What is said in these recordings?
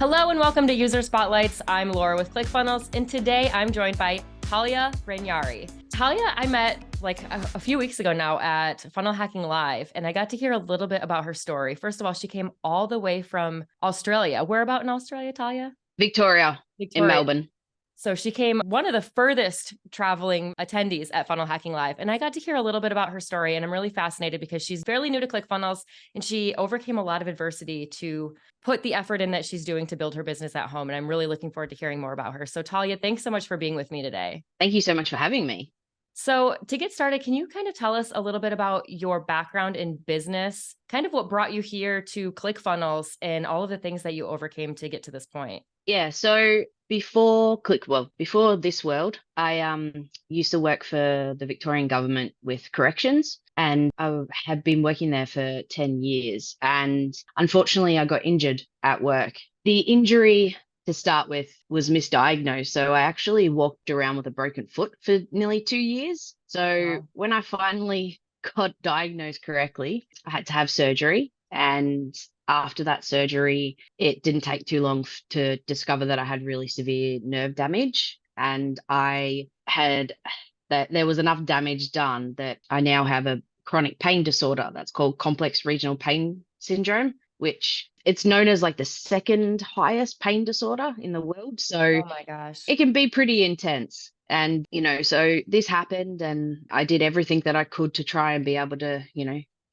Hello and welcome to User Spotlights. I'm Laura with ClickFunnels, and today I'm joined by Talia Rainiari. Talia, I met like a few weeks ago now at Funnel Hacking Live, and I got to hear a little bit about her story. First of all, she came all the way from Australia. Where about in Australia, Talia? Victoria in Victoria. Melbourne. So she came one of the furthest traveling attendees at Funnel Hacking Live. And I got to hear a little bit about her story. And I'm really fascinated because she's fairly new to ClickFunnels and she overcame a lot of adversity to put the effort in that she's doing to build her business at home. And I'm really looking forward to hearing more about her. So Talia, thanks so much for being with me today. Thank you so much for having me. So to get started, can you kind of tell us a little bit about your background in business, kind of what brought you here to ClickFunnels and all of the things that you overcame to get to this point? Yeah, so before this world, I used to work for the Victorian government with corrections, and I have been working there for 10 years. And unfortunately, I got injured at work. The injury to start with was misdiagnosed. So I actually walked around with a broken foot for nearly 2 years. So Wow. when I finally got diagnosed correctly, I had to have surgery. And after that surgery, it didn't take too long to discover that I had really severe nerve damage. And I had that there was enough damage done that I now have a chronic pain disorder that's called complex regional pain syndrome, which it's known as like the second highest pain disorder in the world. So Oh my gosh. it can be pretty intense. And, so this happened and I did everything that I could to try and be able to,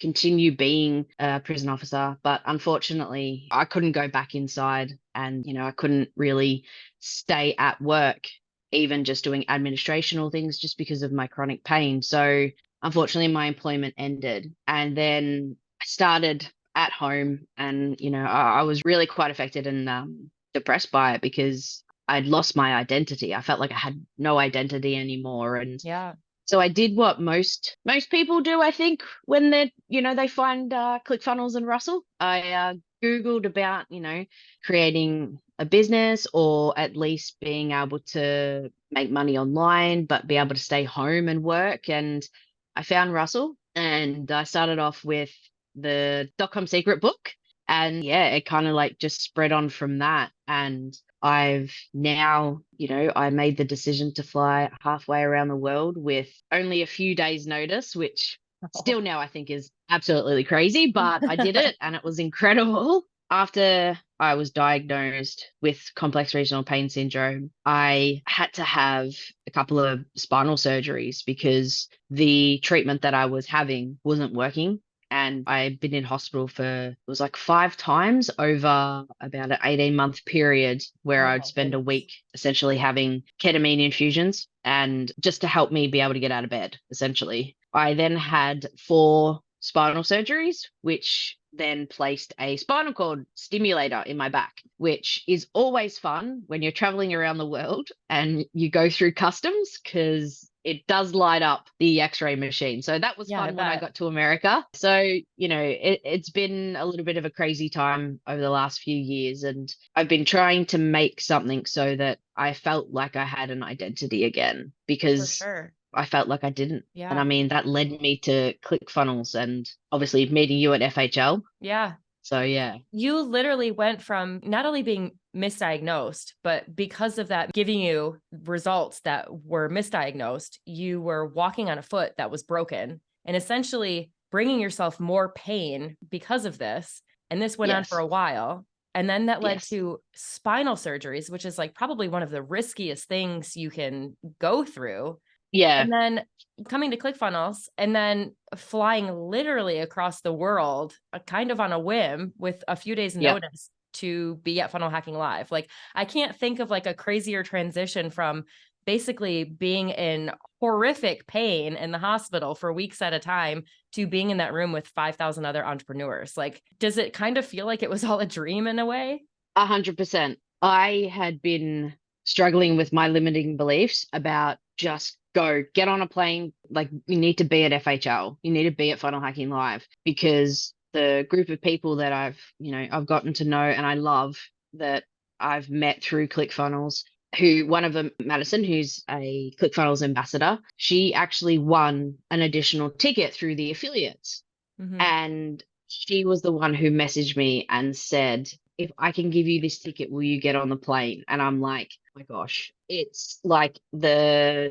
continue being a prison officer. But unfortunately, I couldn't go back inside and, I couldn't really stay at work, even just doing administrational things just because of my chronic pain. So unfortunately, my employment ended. And then I started at home and, I was really quite affected and depressed by it because I'd lost my identity. I felt like I had no identity anymore. And Yeah. so I did what most people do, I think, when they find ClickFunnels and Russell. I Googled about, creating a business or at least being able to make money online, but be able to stay home and work. And I found Russell and I started off with the .com secret book. And yeah, it kind of like just spread on from that. And I've now, I made the decision to fly halfway around the world with only a few days' notice, which still now I think is absolutely crazy, but I did it and it was incredible. After I was diagnosed with complex regional pain syndrome, I had to have a couple of spinal surgeries because the treatment that I was having wasn't working. And I've been in hospital it was like 5 times over about an 18-month period where Oh I'd my spend a goodness. week essentially having ketamine infusions and just to help me be able to get out of bed, essentially. I then had 4 spinal surgeries, which then placed a spinal cord stimulator in my back, which is always fun when you're traveling around the world and you go through customs because it does light up the x-ray machine. So that was Yeah, I fun when I bet. got to America. So, it's been a little bit of a crazy time over the last few years. And I've been trying to make something so that I felt like I had an identity again For because sure. I felt like I didn't. And I Yeah. mean, that led me to ClickFunnels and obviously meeting you at FHL. Yeah. So yeah. You literally went from not only being misdiagnosed, but because of that giving you results that were misdiagnosed, you were walking on a foot that was broken and essentially bringing yourself more pain because of this. And this went on for Yes. a while. And then that led Yes. to spinal surgeries, which is like probably one of the riskiest things you can go through. Yeah. And then coming to ClickFunnels and then flying literally across the world, kind of on a whim with a few days Yep. notice to be at Funnel Hacking Live. Like I can't think of like a crazier transition from basically being in horrific pain in the hospital for weeks at a time to being in that room with 5,000 other entrepreneurs. Like, does it kind of feel like it was all a dream in a way? 100%. I had been struggling with my limiting beliefs about just go get on a plane. Like you need to be at FHL. You need to be at Funnel Hacking Live because the group of people that I've gotten to know and I love that I've met through ClickFunnels, who one of them, Madison, who's a ClickFunnels ambassador, she actually won an additional ticket through the affiliates. Mm-hmm. And she was the one who messaged me and said, if I can give you this ticket, will you get on the plane? And I'm like, oh my gosh, it's like the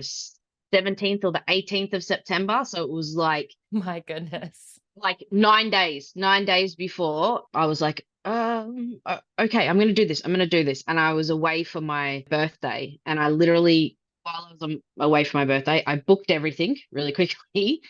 17th or the 18th of September. So it was My goodness. like 9 days before. I was like, okay, I'm going to do this. I'm going to do this. And I was away for my birthday. And I literally, while I was away for my birthday, I booked everything really quickly.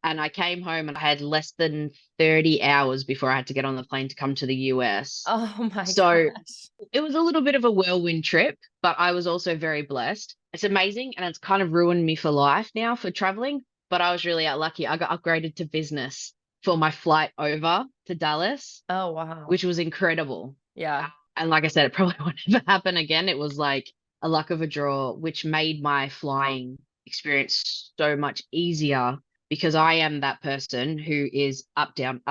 And I came home and I had less than 30 hours before I had to get on the plane to come to the US. Oh my So gosh. it was a little bit of a whirlwind trip, but I was also very blessed. It's amazing. And it's kind of ruined me for life now for traveling. But I was really lucky. I got upgraded to business for my flight over to Dallas, Oh wow. which was incredible. Yeah. And like I said, it probably won't ever happen again. It was like a luck of a draw, which made my flying experience so much easier because I am that person who is up, down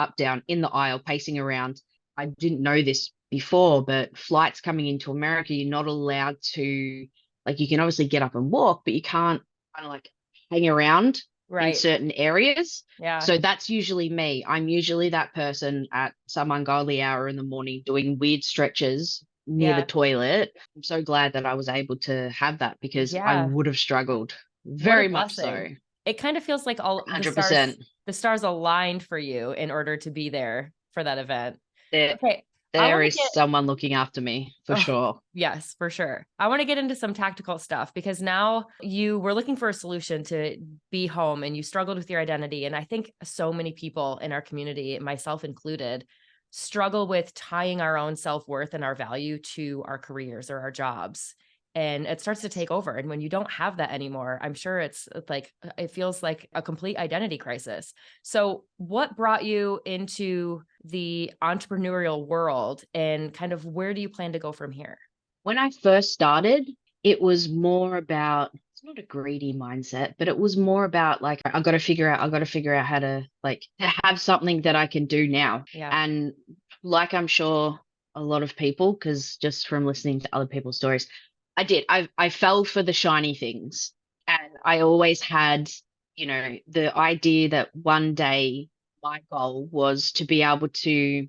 in the aisle, pacing around. I didn't know this before, but flights coming into America, you're not allowed to, like, you can obviously get up and walk, but you can't kind of like hang around in Right. certain areas. Yeah. So that's usually me. I'm usually that person at some ungodly hour in the morning doing weird stretches near the Yeah. toilet. I'm so glad that I was able to have that because I Yeah. would have struggled What a very much so. blessing. It kind of feels like all 100%. the stars aligned for you in order to be there for that event. There, Okay. I there want to is get someone looking after me for Oh, sure. yes, for sure. I want to get into some tactical stuff because now you were looking for a solution to be home and you struggled with your identity. And I think so many people in our community, myself included, struggle with tying our own self worth and our value to our careers or our jobs. And it starts to take over. And when you don't have that anymore, I'm sure it's like, it feels like a complete identity crisis. So, what brought you into the entrepreneurial world and kind of where do you plan to go from here? When I first started, it was more about, it's not a greedy mindset, but it was more about like, I've got to figure out how to like to have something that I can do now. Yeah. And like I'm sure a lot of people, because just from listening to other people's stories, I fell for the shiny things. And I always had, the idea that one day my goal was to be able to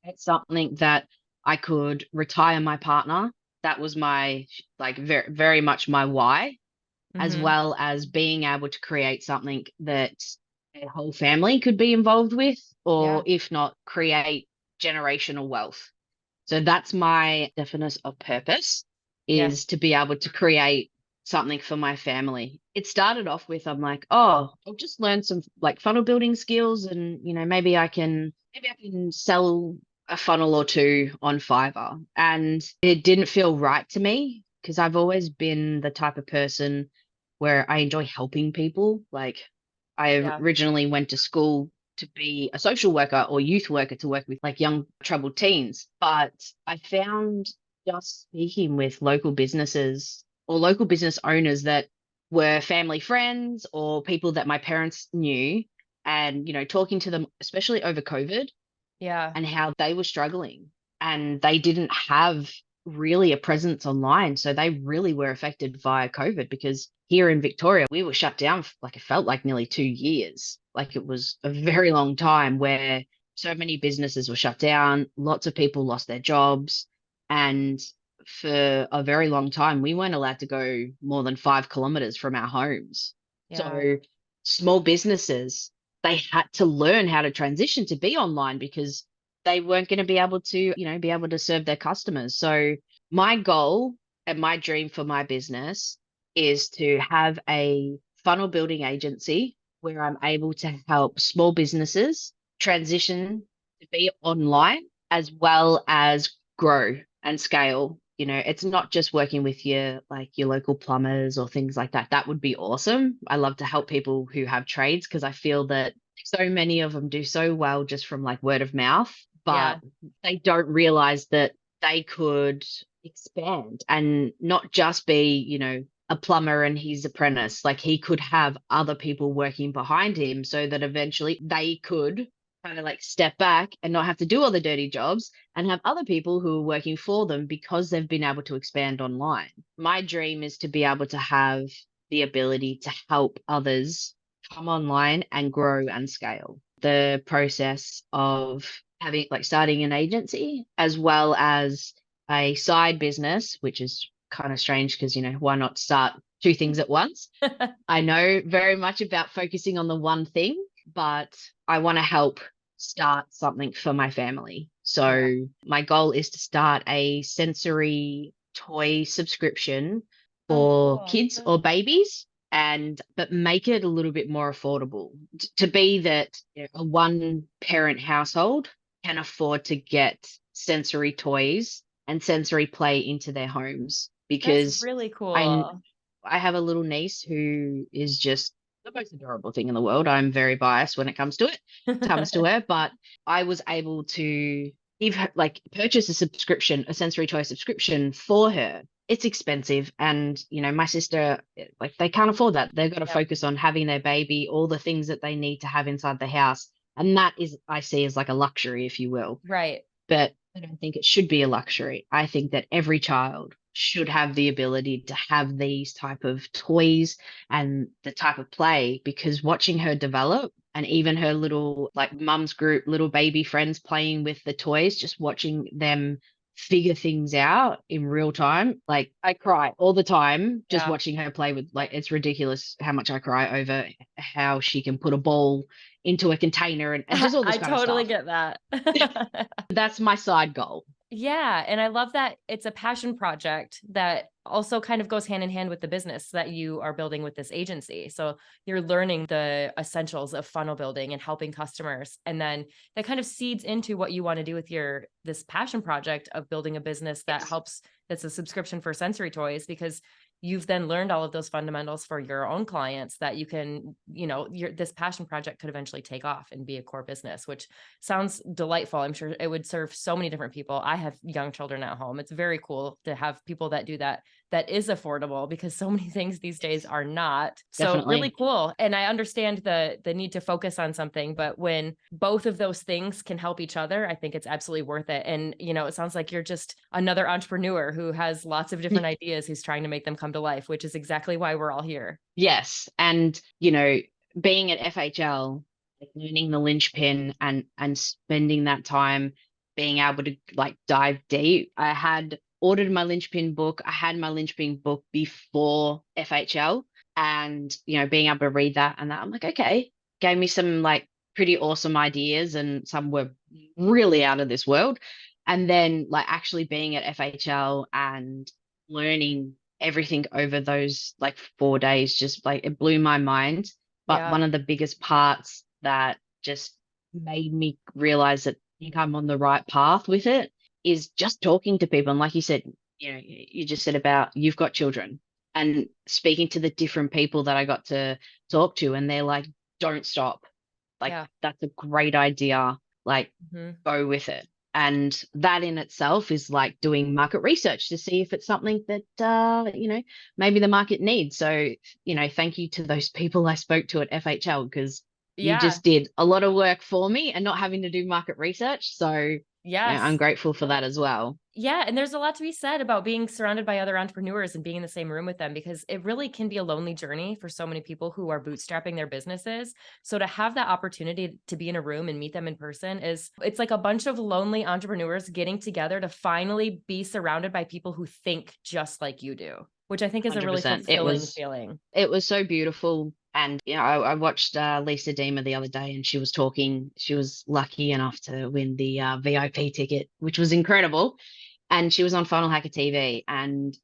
get something that I could retire my partner. That was my like very very much my why, as Mhm. well as being able to create something that a whole family could be involved with, or Yeah. if not, create generational wealth. So that's my definition of purpose, Yeah. is to be able to create something for my family. It started off with, I'm like, oh, I'll just learn some like funnel building skills and maybe I can sell a funnel or two on Fiverr. And it didn't feel right to me because I've always been the type of person where I enjoy helping people. Like I Yeah. originally went to school to be a social worker or youth worker to work with like young troubled teens. But I found just speaking with local businesses or local business owners that were family friends or people that my parents knew and, talking to them, especially over COVID Yeah. and how they were struggling and they didn't have really a presence online. So they really were affected via COVID because here in Victoria, we were shut down for like it felt like nearly 2 years. Like it was a very long time where so many businesses were shut down, lots of people lost their jobs. And for a very long time, we weren't allowed to go more than 5 kilometers from our homes. Yeah. So small businesses, they had to learn how to transition to be online because they weren't going to be able to, be able to serve their customers. So my goal and my dream for my business is to have a funnel building agency where I'm able to help small businesses transition to be online as well as grow and scale. It's not just working with your local plumbers or things like that. That would be awesome. I love to help people who have trades because I feel that so many of them do so well just from like word of mouth, but Yeah. they don't realize that they could expand and not just be, a plumber and his apprentice. Like he could have other people working behind him so that eventually they could kind of like step back and not have to do all the dirty jobs and have other people who are working for them because they've been able to expand online. My dream is to be able to have the ability to help others come online and grow and scale. The process of having like starting an agency as well as a side business, which is kind of strange because, why not start two things at once? I know very much about focusing on the one thing, but I want to help start something for my family. Yeah. So my goal is to start a sensory toy subscription Oh, for cool. kids or babies, and but make it a little bit more affordable to be that a one parent household can afford to get sensory toys and sensory play into their homes, That's because really I cool. I have a little niece who is just the most adorable thing in the world. I'm very biased when it comes to her, but I was able to give her, like, purchase a subscription, a sensory toy subscription for her. It's expensive, and my sister, like, they can't afford that. They've got to Yep. focus on having their baby, all the things that they need to have inside the house, and that is, I see, as like a luxury, if you will. Right. But I don't think it should be a luxury. I think that every child should have the ability to have these type of toys and the type of play, because watching her develop, and even her little, like, mum's group, little baby friends playing with the toys, just watching them figure things out in real time. Like, I cry all the time just Yeah. watching her play with, like, it's ridiculous how much I cry over how she can put a ball into a container, and just all this I kind of totally stuff. get that. That's my side goal. Yeah, and I love that it's a passion project that also kind of goes hand in hand with the business that you are building with this agency. So you're learning the essentials of funnel building and helping customers. And then that kind of seeds into what you want to do with your this passion project of building a business that Yes, helps, that's a subscription for sensory toys, because you've then learned all of those fundamentals for your own clients that you can, this passion project could eventually take off and be a core business, which sounds delightful. I'm sure it would serve so many different people. I have young children at home. It's very cool to have people that do that is affordable, because so many things these days yes, are not. So really definitely. cool. And I understand the need to focus on something, but when both of those things can help each other, I think it's absolutely worth it. And it sounds like you're just another entrepreneur who has lots of different ideas, who's trying to make them come to life, which is exactly why we're all here. Yes. And, being at FHL, like, learning the linchpin and spending that time being able to, like, dive deep. I had ordered my linchpin book. I had my linchpin book before FHL, and, being able to read that, and that, I'm like, okay, gave me some, like, pretty awesome ideas, and some were really out of this world. And then, like, actually being at FHL and learning everything over those, like, 4 days, just, like, it blew my mind. But Yeah. one of the biggest parts that just made me realize that I think I'm on the right path with it is just talking to people. And like you said, you just said about, you've got children, and speaking to the different people that I got to talk to, and they're like, don't stop. Like, Yeah. that's a great idea. Like, Mhm. go with it. And that in itself is like doing market research to see if it's something that, maybe the market needs. So, thank you to those people I spoke to at FHL, because you Yeah. just did a lot of work for me and not having to do market research. So, I'm Yes. grateful for that as well. Yeah, and there's a lot to be said about being surrounded by other entrepreneurs and being in the same room with them, because it really can be a lonely journey for so many people who are bootstrapping their businesses. So to have that opportunity to be in a room and meet them in person it's like a bunch of lonely entrepreneurs getting together to finally be surrounded by people who think just like you do, which I think is a really 100%. fulfilling feeling. It was so beautiful. And I watched Lisa Deemer the other day, and she was talking. She was lucky enough to win the VIP ticket, which was incredible. And she was on Funnel Hacker TV, and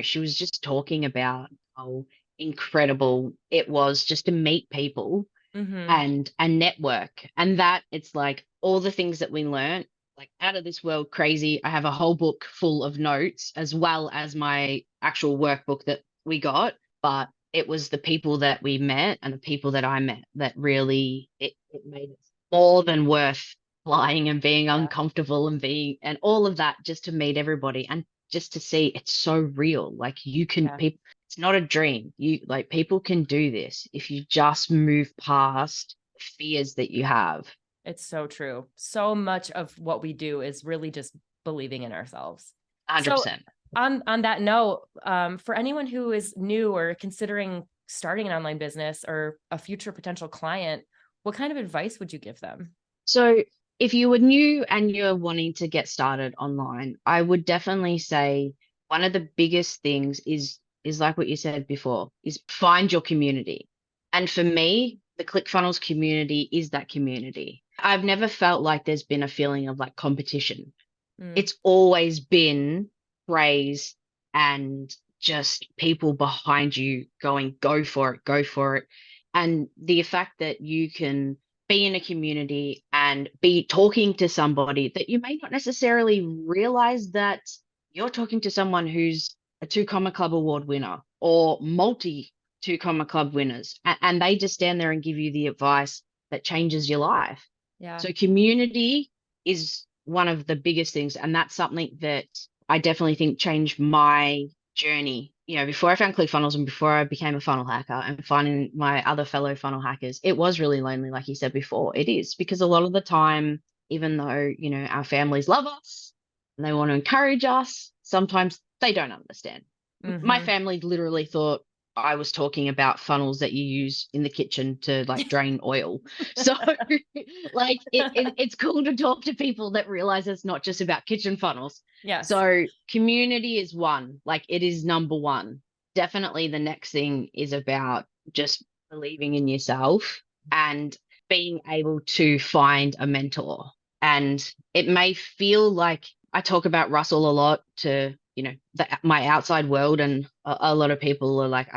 she was just talking about how incredible it was just to meet people Mhm. and network, and that it's like all the things that we learned, like, out of this world crazy. I have a whole book full of notes as well as my actual workbook that we got, but it was the people that we met and the people that I met that really, it made it more than worth flying and being Yeah. uncomfortable and being and all of that, just to meet everybody and just to see it's so real. Like, you can Yeah. people, it's not a dream. You, like, people can do this if you just move past the fears that you have. It's so true. So much of what we do is really just believing in ourselves. So 100%. on that note, for anyone who is new or considering starting an online business or a future potential client, what kind of advice would you give them? So if you were new and you're wanting to get started online, I would definitely say one of the biggest things is like what you said before, is find your community. And for me, the ClickFunnels community is that community. I've never felt like there's been a feeling of like competition. Mm, It's always been praise and just people behind you going, go for it, go for it. And the fact that you can be in a community and be talking to somebody that you may not necessarily realize that you're talking to someone who's a Two Comma Club award winner or multi Two Comma Club winners, and they just stand there and give you the advice that changes your life. yeah. So community is one of the biggest things, and that's something that I definitely think changed my journey. You know, before I found ClickFunnels and before I became a funnel hacker and finding my other fellow funnel hackers, it was really lonely, like you said before. It is because a lot of the time, even though, you know, our families love us and they want to encourage us, sometimes they don't understand. My Hmm. family literally thought I was talking about funnels that you use in the kitchen to like drain oil. So like it's cool to talk to people that realize it's not just about kitchen funnels. Yes. So community is one, like it is number one. Definitely the next thing is about just believing in yourself and being able to find a mentor. And it may feel like I talk about Russell a lot to, you know, my outside world, and a lot of people are like,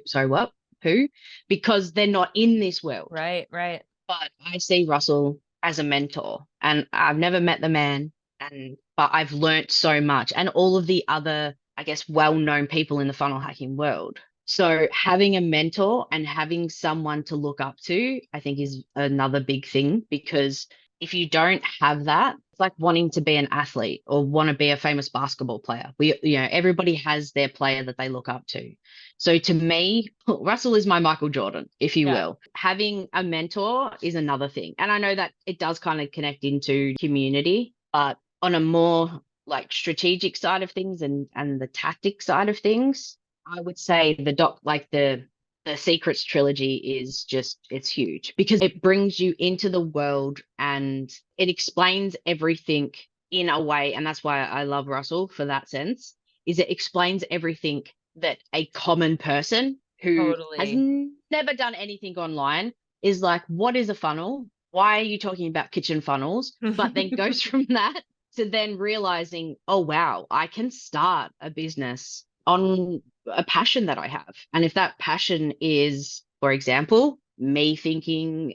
sorry, what? Who? Because they're not in this world. Right, right. But I see Russell as a mentor, and I've never met the man, and but I've learnt so much, and all of the other, I guess, well-known people in the funnel hacking world. So having a mentor and having someone to look up to, I think is another big thing, because if you don't have that, it's like wanting to be an athlete or want to be a famous basketball player. You know, everybody has their player that they look up to. So to me, Russell is my Michael Jordan, if you Yeah. will. Having a mentor is another thing. And I know that it does kind of connect into community, but on a more like strategic side of things and the tactic side of things, I would say the Secrets trilogy is just, it's huge because it brings you into the world and it explains everything in a way. And that's why I love Russell for that sense, is it explains everything that a common person who has Totally. never done anything online is like, what is a funnel? Why are you talking about kitchen funnels? But then goes from that to then realizing, oh, wow, I can start a business on a passion that I have. And if that passion is, for example, me thinking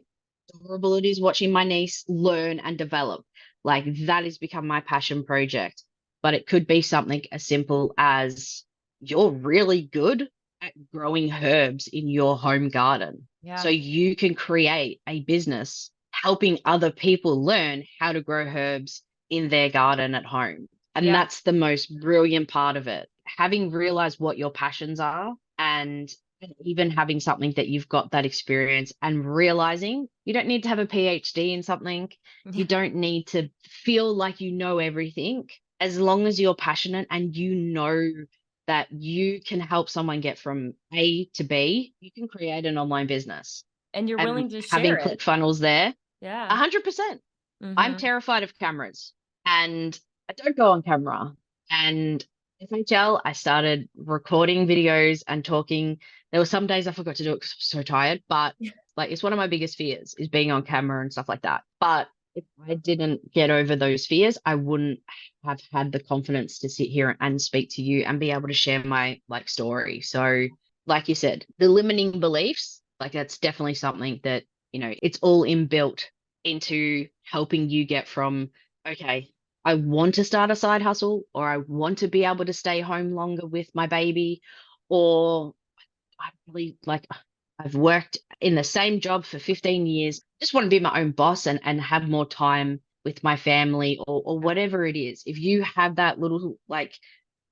adorable it is watching my niece learn and develop, like that has become my passion project. But it could be something as simple as you're really good at growing herbs in your home garden. Yeah. So you can create a business helping other people learn how to grow herbs in their garden at home. And Yeah. that's the most brilliant part of it. Having realized what your passions are and even having something that you've got that experience and realizing you don't need to have a PhD in something. You Yeah. don't need to feel like you know everything. As long as you're passionate and you know that you can help someone get from A to B, you can create an online business. And you're And willing to having share it. ClickFunnels there, Yeah. 100%. I'm Hmm. terrified of cameras and I don't go on camera. And FHL, I started recording videos and talking. There were some days I forgot to do it because I was so tired, but like it's one of my biggest fears is being on camera and stuff like that. But if I didn't get over those fears, I wouldn't have had the confidence to sit here and speak to you and be able to share my like story. So, like you said, the limiting beliefs, like that's definitely something that, you know, it's all inbuilt into helping you get from, okay, I want to start a side hustle, or I want to be able to stay home longer with my baby, or I really like I've worked in the same job for 15 years, just want to be my own boss and have more time with my family or whatever it is. If you have that little like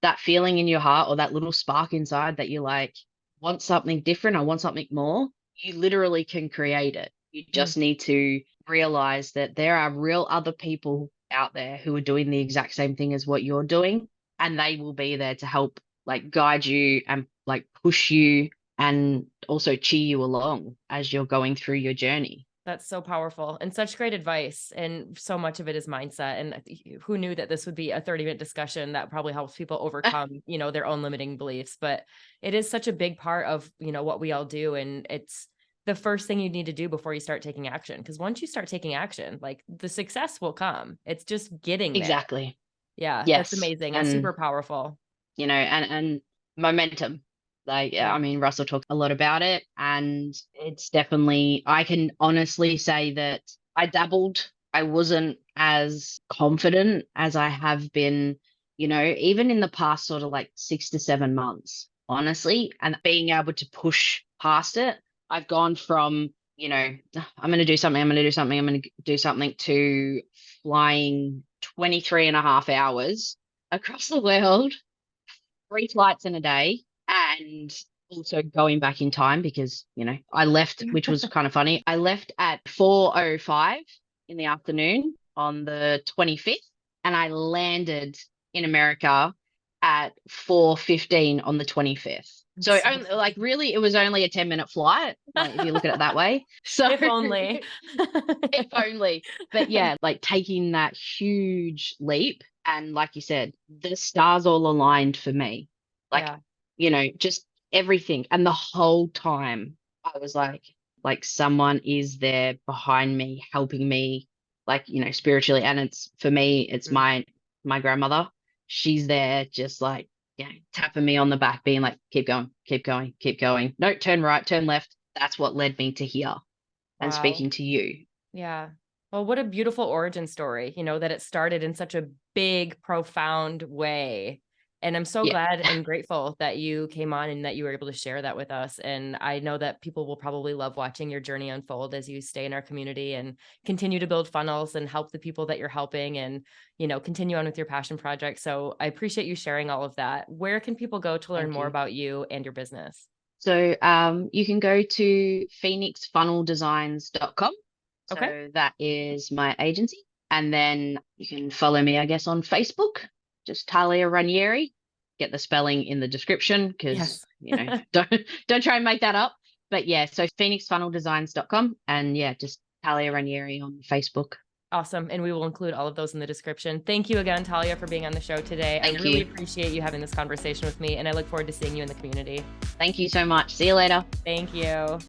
that feeling in your heart or that little spark inside that you like want something different, I want something more, you literally can create it. You Mm. just need to realize that there are real other people out there who are doing the exact same thing as what you're doing, and they will be there to help like guide you and like push you and also cheer you along as you're going through your journey. That's so powerful and such great advice. And so much of it is mindset. And who knew that this would be a 30-minute discussion that probably helps people overcome, their own limiting beliefs. But it is such a big part of, what we all do. And it's the first thing you need to do before you start taking action. Because once you start taking action, like the success will come. It's just getting there. Exactly. Yeah, that's Yes. amazing and super powerful. And momentum. Like, Yeah. I mean, Russell talked a lot about it, and it's definitely, I can honestly say that I dabbled. I wasn't as confident as I have been, even in the past sort of like 6 to 7 months, honestly, and being able to push past it. I've gone from, I'm going to do something, I'm going to do something, I'm going to do something, to flying 23 and a half hours across the world, 3 flights in a day, and also going back in time because, I left, which was kind of funny. I left at 4:05 in the afternoon on the 25th, and I landed in America at 4:15 on the 25th. So only, like, really, it was only a 10-minute flight, like, if you look at it that way. So If only. if only. But yeah, like taking that huge leap, and like you said, the stars all aligned for me. Like, just everything. And the whole time I was like someone is there behind me, helping me, like, spiritually. And it's, for me, it's my grandmother. She's there just like, tapping me on the back, being like, keep going, keep going, keep going. No, turn right, turn left. That's what led me to here and speaking to you. Yeah. Well, what a beautiful origin story, that it started in such a big, profound way. And I'm so glad and grateful that you came on and that you were able to share that with us. And I know that people will probably love watching your journey unfold as you stay in our community and continue to build funnels and help the people that you're helping and, continue on with your passion project. So I appreciate you sharing all of that. Where can people go to learn more about you and your business? So you can go to phoenixfunneldesigns.com. So that is my agency. And then you can follow me, I guess, on Facebook, just Talia Rainiari. Get the spelling in the description because, don't try and make that up. But yeah, so phoenixfunneldesigns.com, and just Talia Rainiari on Facebook. Awesome. And we will include all of those in the description. Thank you again, Talia, for being on the show today. I really appreciate you having this conversation with me, and I look forward to seeing you in the community. Thank you so much. See you later. Thank you.